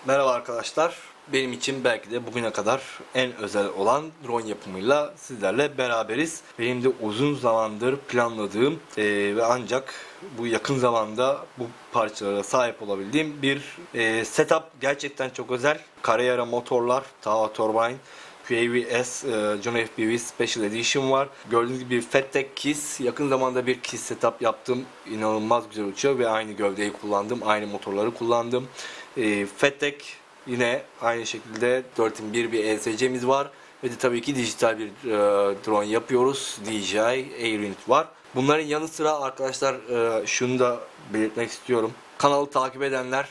Merhaba arkadaşlar. Benim için belki de bugüne kadar en özel olan drone yapımıyla sizlerle beraberiz. Benim de uzun zamandır planladığım ve ancak bu yakın zamanda bu parçalara sahip olabildiğim bir setup gerçekten çok özel. Carrera motorlar, Tahoe Turbine, QAVS, John FPV Special Edition var. Gördüğünüz gibi bir Fattech Kiss. Yakın zamanda bir Kiss setup yaptım. İnanılmaz güzel uçuyor ve aynı gövdeyi kullandım. Aynı motorları kullandım. Fattech yine aynı şekilde 4001 bir ESC'miz var. Ve de tabii ki dijital bir drone yapıyoruz. DJI Airwind var. Bunların yanı sıra arkadaşlar şunu da belirtmek istiyorum. Kanalı takip edenler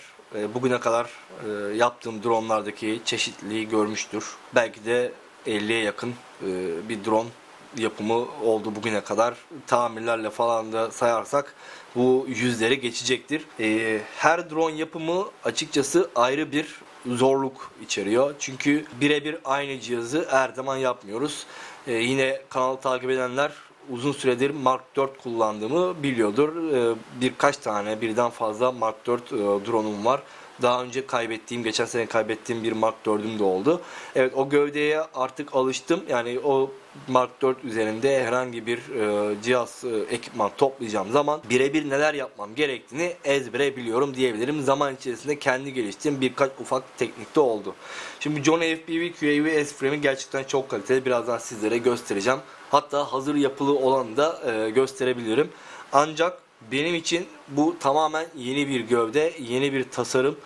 bugüne kadar yaptığım dronlardaki çeşitliliği görmüştür. Belki de 50'ye yakın bir drone yapımı oldu bugüne kadar. Tamirlerle falan da sayarsak bu yüzleri geçecektir. Her drone yapımı açıkçası ayrı bir zorluk içeriyor. Çünkü birebir aynı cihazı her zaman yapmıyoruz. Yine kanalı takip edenler uzun süredir Mark 4 kullandığımı biliyordur. Birkaç tane, birden fazla Mark 4 drone'um var. Daha önce geçen sene kaybettiğim bir Mark 4'üm de oldu. Evet, o gövdeye artık alıştım. Yani o Mark 4 üzerinde herhangi bir cihaz, ekipman toplayacağım zaman birebir neler yapmam gerektiğini ezbere biliyorum diyebilirim. Zaman içerisinde kendi geliştirdiğim birkaç ufak teknik de oldu. Şimdi John FPV QAV S-Frame'i gerçekten çok kaliteli. Birazdan sizlere göstereceğim. Hatta hazır yapılı olanı da gösterebilirim. Ancak benim için bu tamamen yeni bir gövde, yeni bir tasarım.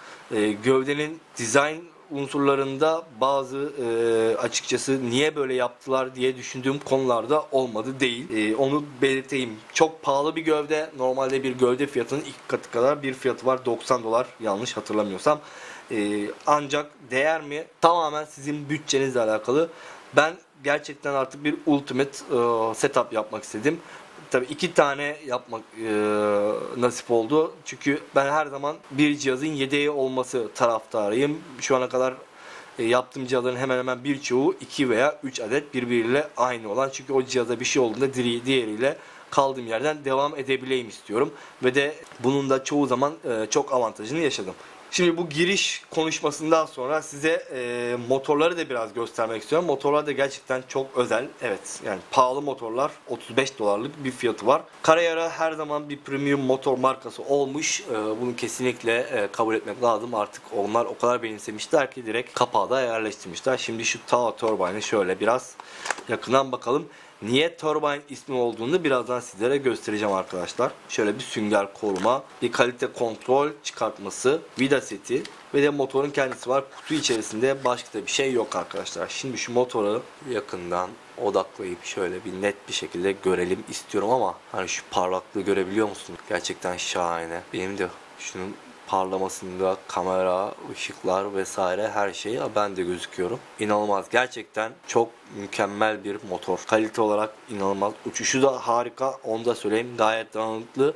Gövdenin dizayn unsurlarında bazı açıkçası niye böyle yaptılar diye düşündüğüm konularda olmadı değil. Onu belirteyim. Çok pahalı bir gövde. Normalde bir gövde fiyatının 2 katı kadar bir fiyatı var. $90 yanlış hatırlamıyorsam. Ancak değer mi? Tamamen sizin bütçenizle alakalı. Ben gerçekten artık bir ultimate setup yapmak istedim. Tabii 2 tane yapmak nasip oldu. Çünkü ben her zaman bir cihazın yedeği olması taraftarıyım. Şu ana kadar yaptığım cihazların hemen hemen birçoğu 2 veya 3 adet birbiriyle aynı olan. Çünkü o cihaza bir şey olduğunda diğeriyle kaldığım yerden devam edebileyim istiyorum. Ve de bunun da çoğu zaman çok avantajını yaşadım. Şimdi bu giriş konuşmasından sonra size motorları da biraz göstermek istiyorum. Motorlar da gerçekten çok özel. Evet, yani pahalı motorlar, $35'lık bir fiyatı var. Carrera her zaman bir premium motor markası olmuş. Bunu kesinlikle kabul etmek lazım. Artık onlar o kadar benimsemişler ki direkt kapağı da yerleştirmişler. Şimdi şu Tahoe Turbine'i şöyle biraz yakından bakalım. Niye Turbine ismi olduğunu birazdan sizlere göstereceğim arkadaşlar. Şöyle bir sünger koruma, bir kalite kontrol çıkartması, vida seti ve de motorun kendisi var. Kutu içerisinde başka da bir şey yok arkadaşlar. Şimdi şu motoru yakından odaklayıp şöyle bir net bir şekilde görelim istiyorum ama hani şu parlaklığı görebiliyor musunuz? Gerçekten şahane. Benim de şunun parlamasında kamera, ışıklar vesaire her şey ben de gözüküyorum. İnanılmaz. Gerçekten çok mükemmel bir motor. Kalite olarak inanılmaz. Uçuşu da harika. Onu da söyleyeyim. Gayet dayanıklı.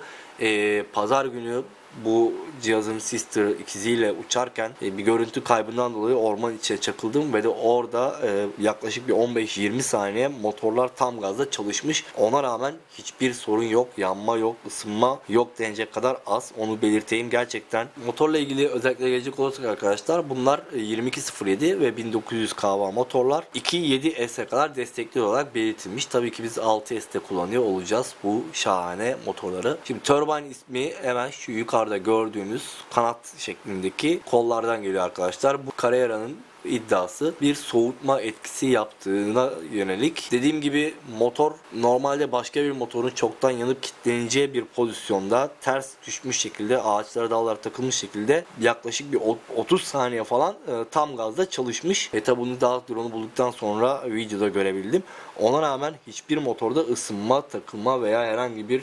Pazar günü bu cihazın sister ikiziyle uçarken bir görüntü kaybından dolayı orman içine çakıldım ve de orada yaklaşık bir 15-20 saniye motorlar tam gazda çalışmış. Ona rağmen hiçbir sorun yok, yanma yok, ısınma yok denecek kadar az. Onu belirteyim gerçekten. Motorla ilgili özellikle gelecek olursak arkadaşlar, bunlar 2207 ve 1900 kW motorlar 2.7S'e kadar destekli olarak belirtilmiş. Tabii ki biz 6S'te kullanıyor olacağız bu şahane motorları. Şimdi Turbine ismi hemen şu yukarıda gördüğünüz kanat şeklindeki kollardan geliyor arkadaşlar. Bu Carrera'nın iddiası bir soğutma etkisi yaptığına yönelik. Dediğim gibi motor normalde başka bir motorun çoktan yanıp kilitleneceği bir pozisyonda ters düşmüş şekilde, ağaçlara dallara takılmış şekilde yaklaşık bir 30 saniye falan tam gazda çalışmış. Tabi bunu daha drone'u bulduktan sonra videoda görebildim. Ona rağmen hiçbir motorda ısınma, takılma veya herhangi bir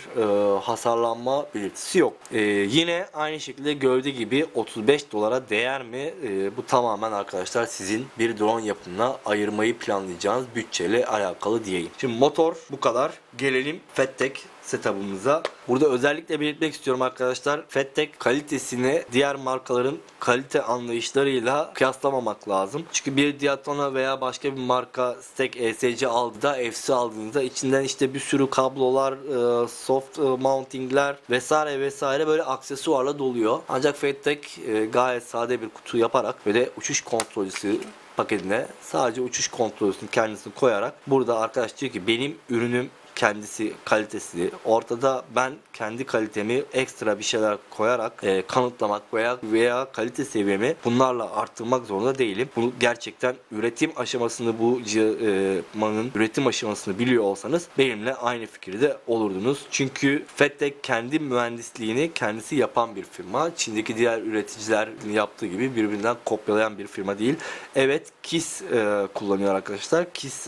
hasarlanma belirtisi yok. Yine aynı şekilde gövde gibi $35 değer mi? Bu tamamen arkadaşlar sizin bir drone yapımına ayırmayı planlayacağınız bütçeyle alakalı diyeyim. Şimdi motor bu kadar. gelelim FatTech setup'ımıza. Burada özellikle belirtmek istiyorum arkadaşlar. FatTech kalitesini diğer markaların kalite anlayışlarıyla kıyaslamamak lazım. Çünkü bir Diatona veya başka bir marka Stack ESC aldığında, FC aldığınızda içinden işte bir sürü kablolar, soft mountingler vesaire vesaire böyle aksesuarla doluyor. Ancak FatTech gayet sade bir kutu yaparak ve de uçuş kontrolcüsü paketine sadece uçuş kontrolcüsünün kendisini koyarak burada arkadaş diyor ki benim ürünüm kendisi kalitesi ortada, ben kendi kalitemi ekstra bir şeyler koyarak kanıtlamak veya kalite seviyemi bunlarla arttırmak zorunda değilim. Bunu gerçekten üretim aşamasını üretim aşamasını biliyor olsanız benimle aynı fikirde olurdunuz. Çünkü FatTech kendi mühendisliğini kendisi yapan bir firma. Çin'deki diğer üreticilerin yaptığı gibi birbirinden kopyalayan bir firma değil. Evet, KISS kullanıyor arkadaşlar. KISS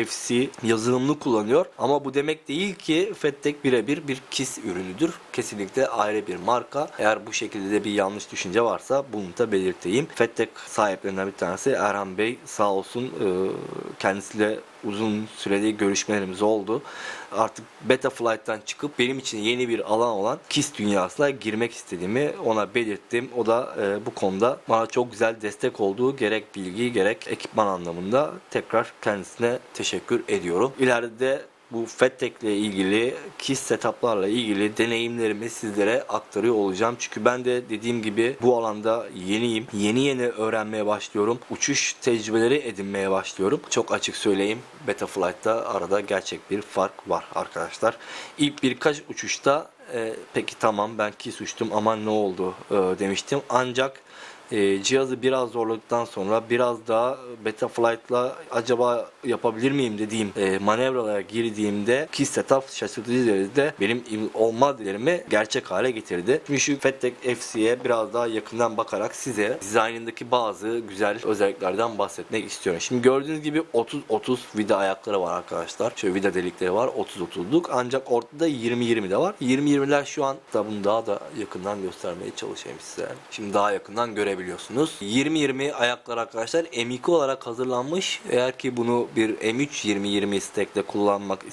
FC yazılımını kullanıyor ama bu demek değil ki FatTech birebir bir KISS ürünüdür. Kesinlikle ayrı bir marka. Eğer bu şekilde de bir yanlış düşünce varsa bunu da belirteyim. FatTech sahiplerinden bir tanesi Erhan Bey sağ olsun, kendisiyle uzun süreli görüşmelerimiz oldu. Artık Betaflight'tan çıkıp benim için yeni bir alan olan KISS dünyasına girmek istediğimi ona belirttim. O da bu konuda bana çok güzel destek oldu. Gerek bilgi gerek ekipman anlamında tekrar kendisine teşekkür ediyorum. İleride bu FatTech ile ilgili, KISS setuplarla ilgili deneyimlerimi sizlere aktarıyor olacağım. Çünkü ben de dediğim gibi bu alanda yeniyim. Yeni öğrenmeye başlıyorum. Uçuş tecrübeleri edinmeye başlıyorum. Çok açık söyleyeyim. Betaflight'ta arada gerçek bir fark var arkadaşlar. İlk birkaç uçuşta peki tamam ben KISS uçtum ama ne oldu demiştim. Ancak cihazı biraz zorladıktan sonra biraz daha Betaflight'la acaba yapabilir miyim dediğim manevralara girdiğimde KISS setup şaşırtıcı derecede benim olma dilerimi gerçek hale getirdi. Şimdi şu FatTech FC'ye biraz daha yakından bakarak size dizaynındaki bazı güzel özelliklerden bahsetmek istiyorum. Şimdi gördüğünüz gibi 30-30 vida ayakları var arkadaşlar. Şöyle vida delikleri var 30-30'luk, ancak ortada 20-20 de var. 20-20'ler şu an da bunu daha da yakından göstermeye çalışayım size. Şimdi daha yakından görebilirsiniz. Biliyorsunuz. 20-20 ayaklar arkadaşlar M2 olarak hazırlanmış. Eğer ki bunu bir M3 20-20 stack'le kullanmak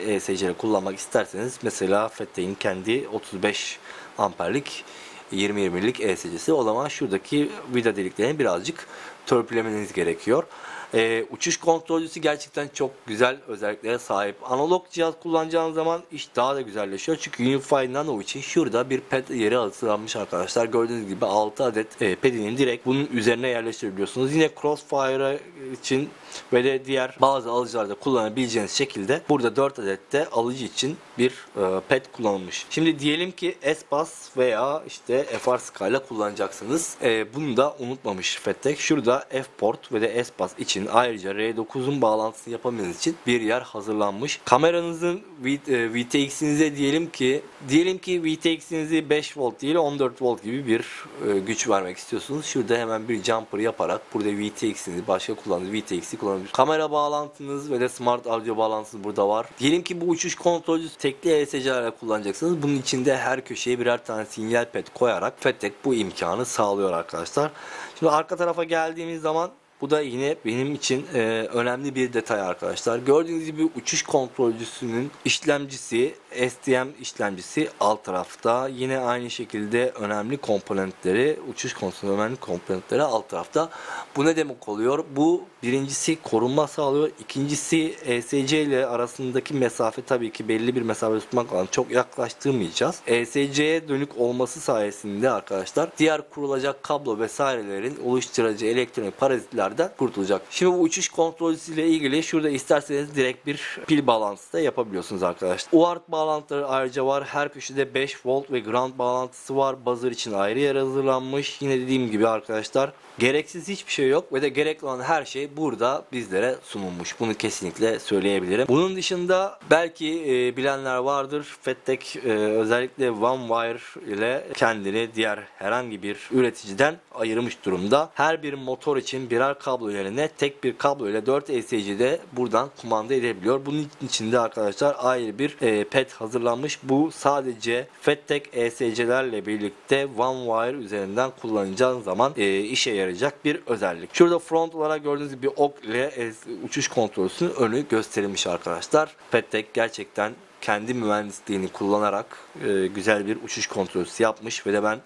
ESC'yle kullanmak isterseniz mesela FatTech'in kendi 35 amperlik 20-20'lik ESC'si, o zaman şuradaki vida deliklerini birazcık törpülemeniz gerekiyor. Uçuş kontrolcüsü gerçekten çok güzel özelliklere sahip. Analog cihaz kullanacağınız zaman iş daha da güzelleşiyor. Çünkü Unify Nano için şurada bir pad yeri hazırlanmış arkadaşlar. Gördüğünüz gibi 6 adet pad'ini direkt bunun üzerine yerleştirebiliyorsunuz. Yine Crossfire için ve de diğer bazı alıcılarda kullanabileceğiniz şekilde burada 4 adet de alıcı için bir pad kullanılmış. Şimdi diyelim ki S-Bus veya işte FR-SCA ile kullanacaksınız. Bunu da unutmamış FatTech. Şurada F-Port ve de S-Bus için ayrıca R9'un bağlantısını yapabilmeniz için bir yer hazırlanmış. Kameranızın VTX'inize diyelim ki VTX'inizi 5 volt değil 14 volt gibi bir güç vermek istiyorsunuz. Şurada hemen bir jumper yaparak burada VTX'inizi başka kullandığınız VTX'i kullanabilirsiniz. Kamera bağlantınız ve de smart audio bağlantınız burada var. Diyelim ki bu uçuş kontrolcüsü tekli ESC'lerle kullanacaksınız. Bunun içinde her köşeye birer tane sinyal pad koyarak FatTech bu imkanı sağlıyor arkadaşlar. Şimdi arka tarafa geldiğimiz zaman bu da yine benim için önemli bir detay arkadaşlar. Gördüğünüz gibi uçuş kontrolcüsünün işlemcisi, STM işlemcisi alt tarafta. Yine aynı şekilde önemli komponentleri, uçuş konusunda önemli komponentleri alt tarafta. Bu ne demek oluyor? Bu birincisi korunma sağlıyor. İkincisi ESC ile arasındaki mesafe tabii ki belli bir mesafe tutmak lazım. Çok yaklaştırmayacağız. ESC'ye dönük olması sayesinde arkadaşlar diğer kurulacak kablo vesairelerin oluşturacağı elektronik parazitler kurtulacak. Şimdi bu uçuş kontrolcüsüyle ilgili şurada isterseniz direkt bir pil bağlantısı da yapabiliyorsunuz arkadaşlar. UART bağlantıları ayrıca var. Her köşede 5 volt ve ground bağlantısı var. Buzzer için ayrı yer hazırlanmış. Yine dediğim gibi arkadaşlar gereksiz hiçbir şey yok ve de gerekli olan her şey burada bizlere sunulmuş. Bunu kesinlikle söyleyebilirim. Bunun dışında belki bilenler vardır. FatTech özellikle OneWire ile kendini diğer herhangi bir üreticiden ayırmış durumda. Her bir motor için birer miktar kablo yerine tek bir kablo ile 4 ESC'de buradan kumanda edilebiliyor. Bunun içinde arkadaşlar ayrı bir pad hazırlanmış. Bu sadece FATTEC ESC'lerle birlikte OneWire üzerinden kullanacağınız zaman işe yarayacak bir özellik. Şurada front olarak gördüğünüz gibi ok ile uçuş kontrolünün önü gösterilmiş arkadaşlar. FATTEC gerçekten kendi mühendisliğini kullanarak güzel bir uçuş kontrolü yapmış ve de ben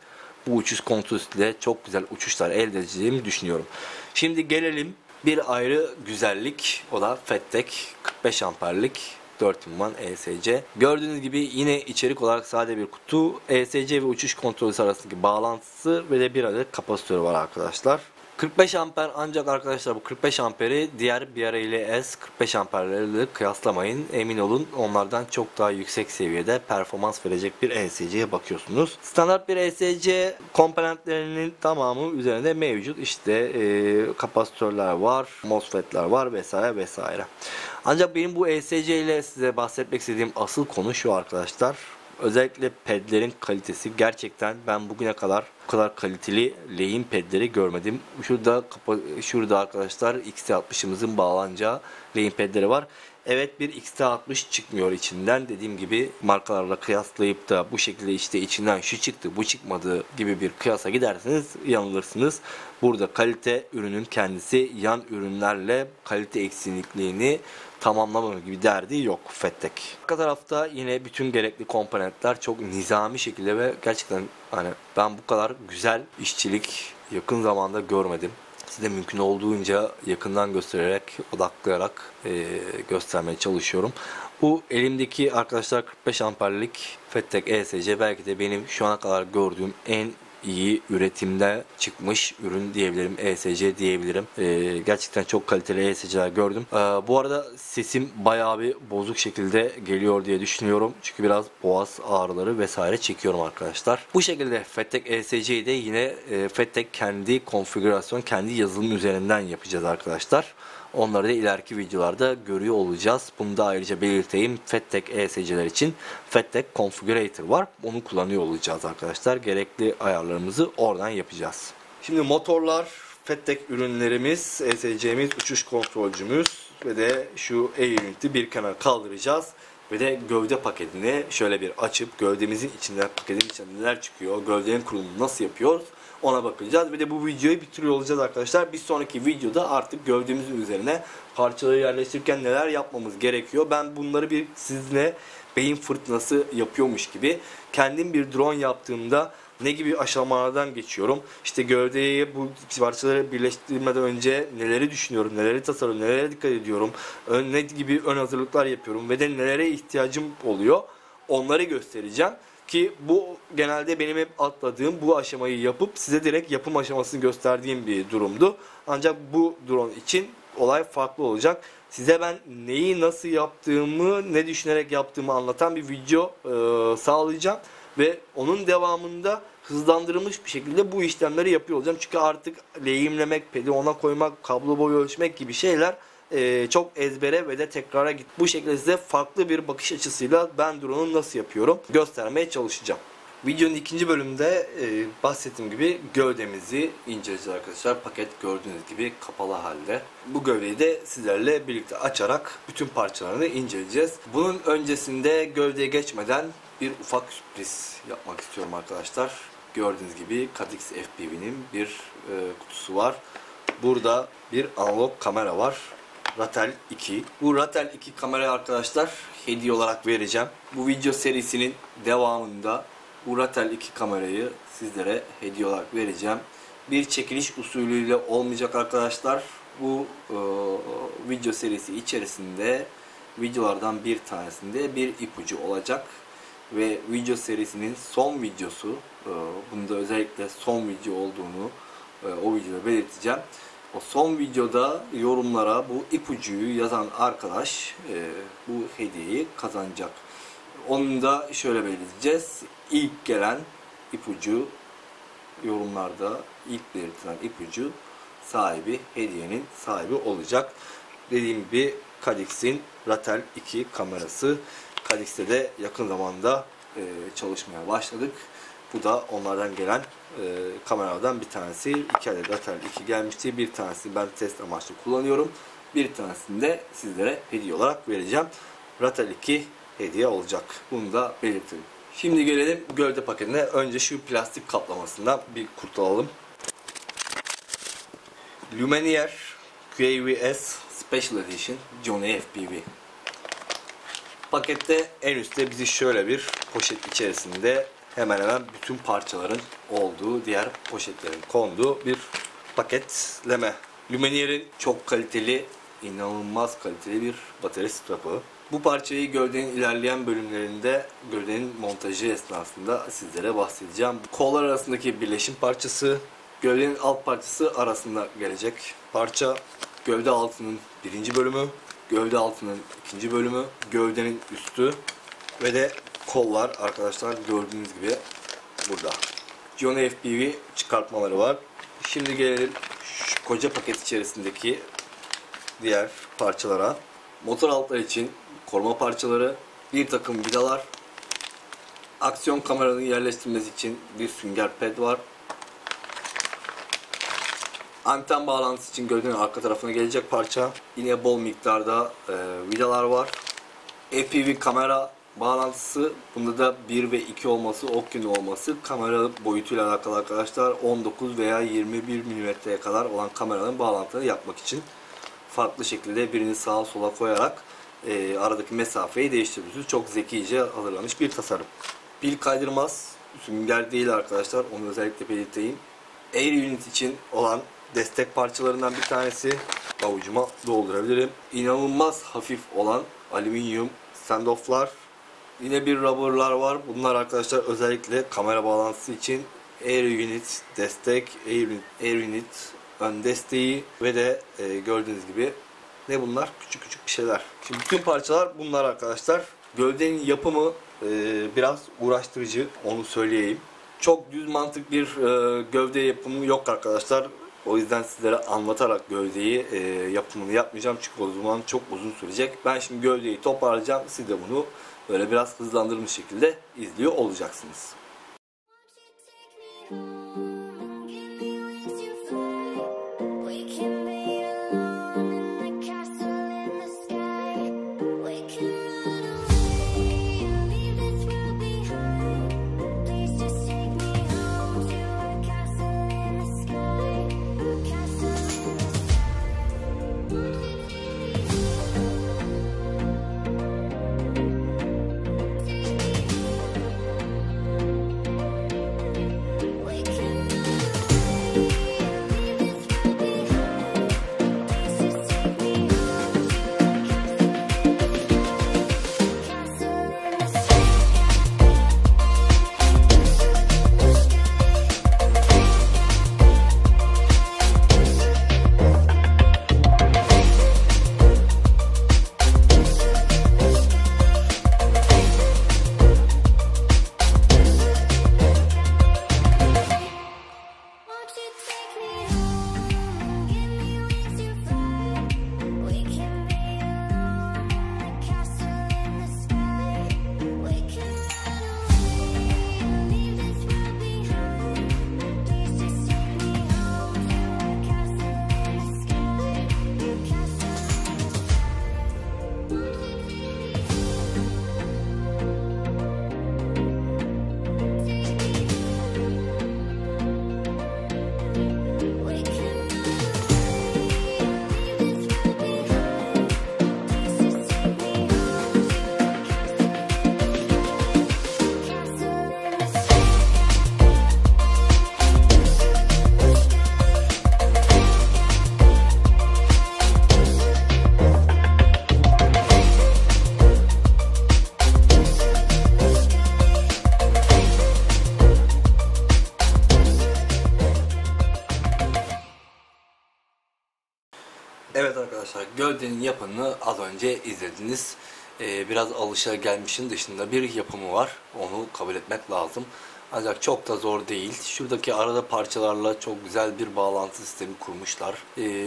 bu uçuş kontrolüyle çok güzel uçuşlar elde edeceğimi düşünüyorum. Şimdi gelelim bir ayrı güzellik, o da FATTEC 45 amperlik 4-in-1 ESC. Gördüğünüz gibi yine içerik olarak sade bir kutu, ESC ve uçuş kontrolü arasındaki bağlantısı ve de bir adet kapasitörü var arkadaşlar. 45 amper, ancak arkadaşlar bu 45 amperi diğer BRL-S 45 amperlerle kıyaslamayın. Emin olun onlardan çok daha yüksek seviyede performans verecek bir ESC'ye bakıyorsunuz. Standart bir ESC komponentlerinin tamamı üzerinde mevcut. İşte kapasitörler var, MOSFET'ler var vesaire vesaire. Ancak benim bu ESC ile size bahsetmek istediğim asıl konu şu arkadaşlar. Özellikle pedlerin kalitesi, gerçekten ben bugüne kadar bu kadar kaliteli lehim pedleri görmedim. Şurada arkadaşlar XT60'ımızın bağlanacağı lehim pedleri var. Evet, bir XT60 çıkmıyor içinden. Dediğim gibi markalarla kıyaslayıp da bu şekilde işte içinden şu çıktı bu çıkmadı gibi bir kıyasa giderseniz yanılırsınız. Burada kalite ürünün kendisi, yan ürünlerle kalite eksikliğini tamamlama gibi derdi yok FATTEC. Arka tarafta yine bütün gerekli komponentler çok nizami şekilde ve gerçekten hani ben bu kadar güzel işçilik yakın zamanda görmedim. Size mümkün olduğunca yakından göstererek, odaklayarak göstermeye çalışıyorum. Bu elimdeki arkadaşlar 45 amperlik FATTEC ESC belki de benim şu ana kadar gördüğüm en iyi üretimde çıkmış ürün diyebilirim. ESC diyebilirim. Gerçekten çok kaliteli ESC'ler gördüm. Bu arada sesim bayağı bir bozuk şekilde geliyor diye düşünüyorum. Çünkü biraz boğaz ağrıları vesaire çekiyorum arkadaşlar. Bu şekilde FATTEC ESC'yi de yine FATTEC kendi konfigürasyon, kendi yazılım üzerinden yapacağız arkadaşlar. Onları da ileriki videolarda görüyor olacağız. Bunu da ayrıca belirteyim. FATTEC ESC'ler için FATTEC Configurator var. Onu kullanıyor olacağız arkadaşlar. Gerekli ayarlarımızı oradan yapacağız. Şimdi motorlar, FATTEC ürünlerimiz, ESC'miz, uçuş kontrolcümüz ve de şu E-Unit'i bir kenara kaldıracağız. Ve de gövde paketini şöyle bir açıp gövdemizin içinde, paketin içinde neler çıkıyor, gövdenin kurulumunu nasıl yapıyoruz ona bakacağız. Ve de bu videoyu bitiriyor olacağız arkadaşlar. Bir sonraki videoda artık gövdemizin üzerine parçaları yerleştirirken neler yapmamız gerekiyor. Ben bunları bir sizinle beyin fırtınası yapıyormuş gibi kendim bir drone yaptığımda ne gibi aşamalardan geçiyorum. İşte gövdeye bu parçaları birleştirmeden önce neleri düşünüyorum, neleri tasarlıyorum, nelere dikkat ediyorum, ne gibi ön hazırlıklar yapıyorum ve de nelere ihtiyacım oluyor. Onları göstereceğim. Ki bu genelde benim hep atladığım, bu aşamayı yapıp size direkt yapım aşamasını gösterdiğim bir durumdu. Ancak bu drone için olay farklı olacak. Size ben neyi nasıl yaptığımı, ne düşünerek yaptığımı anlatan bir video sağlayacağım. Ve onun devamında hızlandırılmış bir şekilde bu işlemleri yapıyor olacağım. Çünkü artık lehimlemek, pedi ona koymak, kablo boyu ölçmek gibi şeyler çok ezbere ve de tekrara git. Bu şekilde size farklı bir bakış açısıyla ben drone'u nasıl yapıyorum göstermeye çalışacağım. Videonun ikinci bölümünde bahsettiğim gibi gövdemizi inceleyeceğiz arkadaşlar. Paket gördüğünüz gibi kapalı halde. Bu gövdeyi de sizlerle birlikte açarak bütün parçalarını inceleyeceğiz. Bunun öncesinde gövdeye geçmeden bir ufak sürpriz yapmak istiyorum arkadaşlar. Gördüğünüz gibi Cadix FPV'nin bir kutusu var. Burada bir analog kamera var. Ratel 2. Bu Ratel 2 kamerayı arkadaşlar hediye olarak vereceğim. Bu video serisinin devamında bu Ratel 2 kamerayı sizlere hediye olarak vereceğim. Bir çekiliş usulüyle olmayacak arkadaşlar. Bu video serisi içerisinde videolardan bir tanesinde bir ipucu olacak. Ve video serisinin son videosu, bunda özellikle son video olduğunu o videoda belirteceğim. O son videoda yorumlara bu ipucuyu yazan arkadaş bu hediyeyi kazanacak. Onu da şöyle belirteceğiz. İlk gelen ipucu, yorumlarda ilk belirtilen ipucu sahibi, hediyenin sahibi olacak. Dediğim gibi Cadix'in Ratel 2 kamerası. Cadix'te de yakın zamanda çalışmaya başladık. Bu da onlardan gelen kameradan bir tanesi 2 adet Ratel 2 gelmişti. Bir tanesini ben test amaçlı kullanıyorum. Bir tanesini de sizlere hediye olarak vereceğim. Ratel 2 hediye olacak. Bunu da belirtelim. Şimdi gelelim gövde paketine. Önce şu plastik kaplamasından bir kurtulalım. Luminaire QAVS Special Edition Johnny FPV. Pakette en üstte bizi şöyle bir poşet içerisinde hemen hemen bütün parçaların olduğu, diğer poşetlerin konduğu bir paketleme. Luminaire'in çok kaliteli, inanılmaz kaliteli bir batarya strapı. Bu parçayı gövdenin ilerleyen bölümlerinde, gövdenin montajı esnasında sizlere bahsedeceğim. Kollar arasındaki birleşim parçası, gövdenin alt parçası arasında gelecek parça, gövde altının birinci bölümü, gövde altının ikinci bölümü, gövdenin üstü ve de kollar arkadaşlar gördüğünüz gibi burada. Johnny FPV çıkartmaları var. Şimdi gelelim şu koca paket içerisindeki diğer parçalara. Motor altları için koruma parçaları, bir takım vidalar, aksiyon kameranın yerleştirilmesi için bir sünger ped var. Anten bağlantısı için gövdenin arka tarafına gelecek parça. Yine bol miktarda vidalar var. FPV kamera bağlantısı. Bunda da 1 ve 2 olması, ok yönü olması. Kamera boyutuyla alakalı arkadaşlar. 19 veya 21 mm'ye kadar olan kameranın bağlantılarını yapmak için farklı şekilde birini sağa sola koyarak aradaki mesafeyi değiştirebiliyorsunuz. Çok zekice hazırlanmış bir tasarım. Pil kaydırmaz. Sünger değil arkadaşlar. Onu özellikle belirteyim. Air unit için olan destek parçalarından bir tanesi. Avucuma doldurabilirim. İnanılmaz hafif olan alüminyum standofflar. Yine bir rubberlar var. Bunlar arkadaşlar özellikle kamera bağlantısı için Air unit destek, Air unit ön desteği ve de gördüğünüz gibi ne bunlar? Küçük küçük bir şeyler. Şimdi bütün parçalar bunlar arkadaşlar. Gövdenin yapımı biraz uğraştırıcı, onu söyleyeyim. Çok düz mantık bir gövde yapımı yok arkadaşlar. O yüzden sizlere anlatarak gövdeyi yapımını yapmayacağım. Çünkü o zaman çok uzun sürecek. Ben şimdi gövdeyi toparlayacağım. Siz de bunu böyle biraz hızlandırılmış şekilde izliyor olacaksınız. Evet arkadaşlar, gövdenin yapımını az önce izlediniz. Biraz alışagelmişin dışında bir yapımı var. Onu kabul etmek lazım. Ancak çok da zor değil. Şuradaki arada parçalarla çok güzel bir bağlantı sistemi kurmuşlar.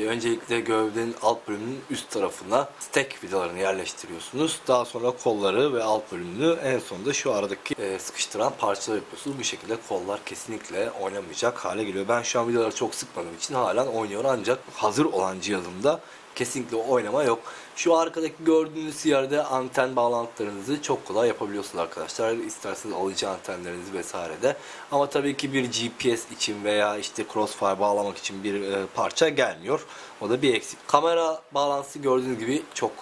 Öncelikle gövdenin alt bölümünün üst tarafına stack vidalarını yerleştiriyorsunuz. Daha sonra kolları ve alt bölümünü, en sonunda şu aradaki sıkıştıran parçalar yapıyorsunuz. Bu şekilde kollar kesinlikle oynamayacak hale geliyor. Ben şu an vidaları çok sıkmadığım için halen oynuyor, ancak hazır olan cihazımda kesinlikle oynama yok. Şu arkadaki gördüğünüz yerde anten bağlantılarınızı çok kolay yapabiliyorsunuz arkadaşlar. İsterseniz alıcı antenlerinizi vesaire de. Ama tabii ki bir GPS için veya işte Crossfire bağlamak için bir parça gelmiyor. O da bir eksik. Kamera bağlantısı gördüğünüz gibi çok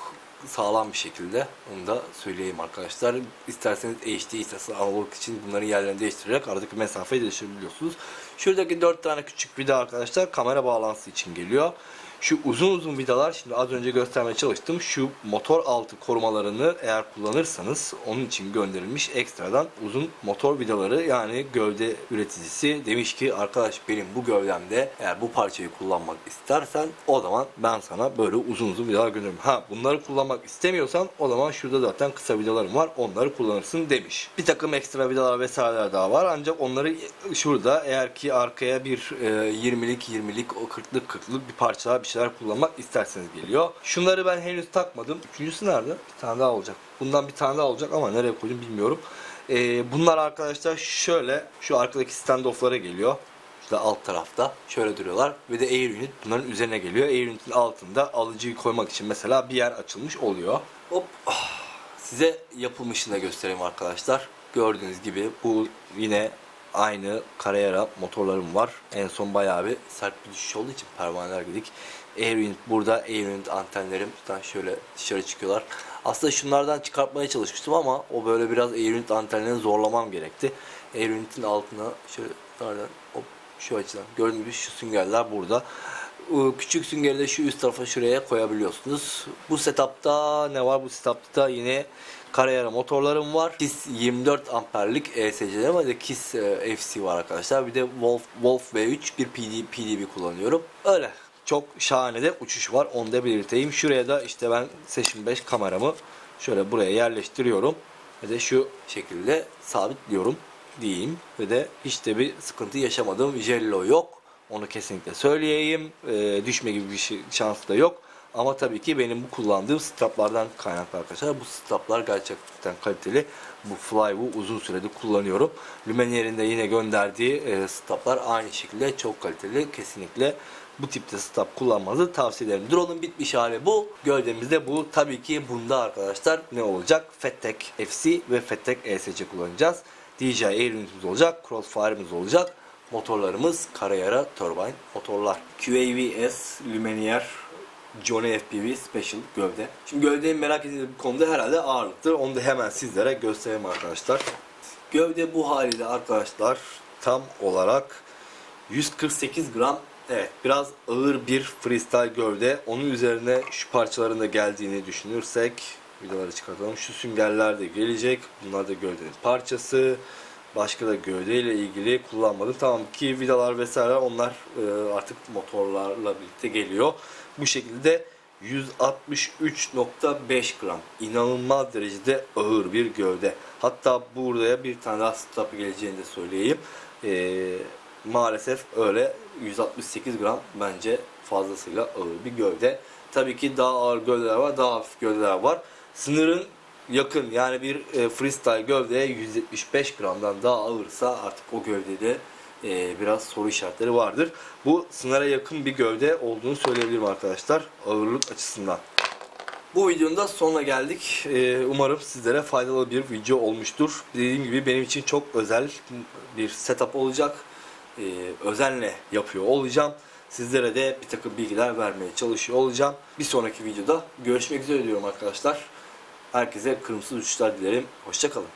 sağlam bir şekilde. Onu da söyleyeyim arkadaşlar. İsterseniz HD, isterseniz analog için bunların yerlerini değiştirerek aradaki mesafeyi değiştirebiliyorsunuz. Şuradaki 4 tane küçük vida arkadaşlar kamera bağlantısı için geliyor. Şu uzun vidalar, şimdi az önce göstermeye çalıştım. Şu motor altı korumalarını eğer kullanırsanız onun için gönderilmiş ekstradan uzun motor vidaları, yani gövde üreticisi demiş ki arkadaş benim bu gövdemde eğer bu parçayı kullanmak istersen o zaman ben sana böyle uzun vidalar gönderirim. Bunları kullanmak istemiyorsan o zaman şurada zaten kısa vidalarım var, onları kullanırsın demiş. Bir takım ekstra vidalar vesaireler daha var, ancak onları şurada eğer ki arkaya bir 20'lik o 40'lık bir parçalar bir şeyler kullanmak isterseniz geliyor. Şunları ben henüz takmadım. Üçüncüsü nerede? Bir tane daha olacak. Bundan bir tane daha olacak ama nereye koydum bilmiyorum. Bunlar arkadaşlar şöyle şu arkadaki standoff'lara geliyor. İşte alt tarafta şöyle duruyorlar ve de Air Unit bunların üzerine geliyor. Air Unit'in altında alıcıyı koymak için mesela bir yer açılmış oluyor. Hop. Size yapılmışını da göstereyim arkadaşlar. Gördüğünüz gibi bu yine aynı Carrera motorlarım var. En son bayağı bir sert bir düşüş olduğu için pervaneler gidik. Air Unit burada. Air Unit antenlerim şöyle dışarı çıkıyorlar. Aslında şunlardan çıkartmaya çalışmıştım ama o böyle biraz Air Unit antenlerini zorlamam gerekti. Air Unit'in altına şöyle nereden hop şu açıdan gördüğünüz gibi şu süngerler burada. Küçük süngeri de şu üst tarafa şuraya koyabiliyorsunuz. Bu setup'ta ne var? Bu setup'ta yine Carrera motorlarım var. KISS 24 amperlik ESC'lerim var. Bir de KISS FC var arkadaşlar. Bir de Wolf V3 bir PDB kullanıyorum. Öyle. Çok şahane de uçuş var. Onu da belirteyim. Şuraya da işte ben Session 5 kameramı şöyle buraya yerleştiriyorum. Ve de şu şekilde sabitliyorum diyeyim. Ve de hiç de bir sıkıntı yaşamadım. Jello yok. Onu kesinlikle söyleyeyim. Düşme gibi bir şans da yok. Ama tabii ki benim bu kullandığım straplardan kaynaklı arkadaşlar. Bu straplar gerçekten kaliteli. Bu Flywu uzun süredir kullanıyorum. Luminaire'in de yine gönderdiği straplar aynı şekilde çok kaliteli. Kesinlikle bu tipte strap kullanmanızı tavsiye ederim. Drone'un bitmiş hali bu. Gövdemizde bu. Tabii ki bunda arkadaşlar ne olacak? Fettek FC ve Fettek ESC kullanacağız. DJI Air Unit'imiz olacak. Crossfire'ımız olacak. Motorlarımız Carrera Turbine motorlar. QAVS Luminaire Johnny FPV Special gövde. Şimdi gövdeyi merak ettiğiniz bir konuda herhalde ağırlıktır. Onu da hemen sizlere göstereyim arkadaşlar. Gövde bu haliyle arkadaşlar tam olarak 148 gram. Evet, biraz ağır bir freestyle gövde. Onun üzerine şu parçaların da geldiğini düşünürsek vidaları çıkartalım. Şu süngerler de gelecek. Bunlar da gövdenin parçası. Başka da gövdeyle ilgili kullanmadım. Tamam ki vidalar vesaire onlar artık motorlarla birlikte geliyor. Bu şekilde 163.5 gram. İnanılmaz derecede ağır bir gövde. Hatta buraya bir tane daha strap geleceğini de söyleyeyim. Maalesef öyle 168 gram bence fazlasıyla ağır bir gövde. Tabii ki daha ağır gövdeler var, daha hafif gövdeler var. Sınırın yakın, yani bir freestyle gövdeye 175 gramdan daha ağırsa artık o gövdede biraz soru işaretleri vardır. Bu sınıra yakın bir gövde olduğunu söyleyebilirim arkadaşlar ağırlık açısından. Bu videonun da sonuna geldik. Umarım sizlere faydalı bir video olmuştur. Dediğim gibi benim için çok özel bir setup olacak. Özenle yapıyor olacağım. Sizlere de bir takım bilgiler vermeye çalışıyor olacağım. Bir sonraki videoda görüşmek üzere diyorum arkadaşlar. Herkese kırmızı uçuşlar dilerim. Hoşça kalın.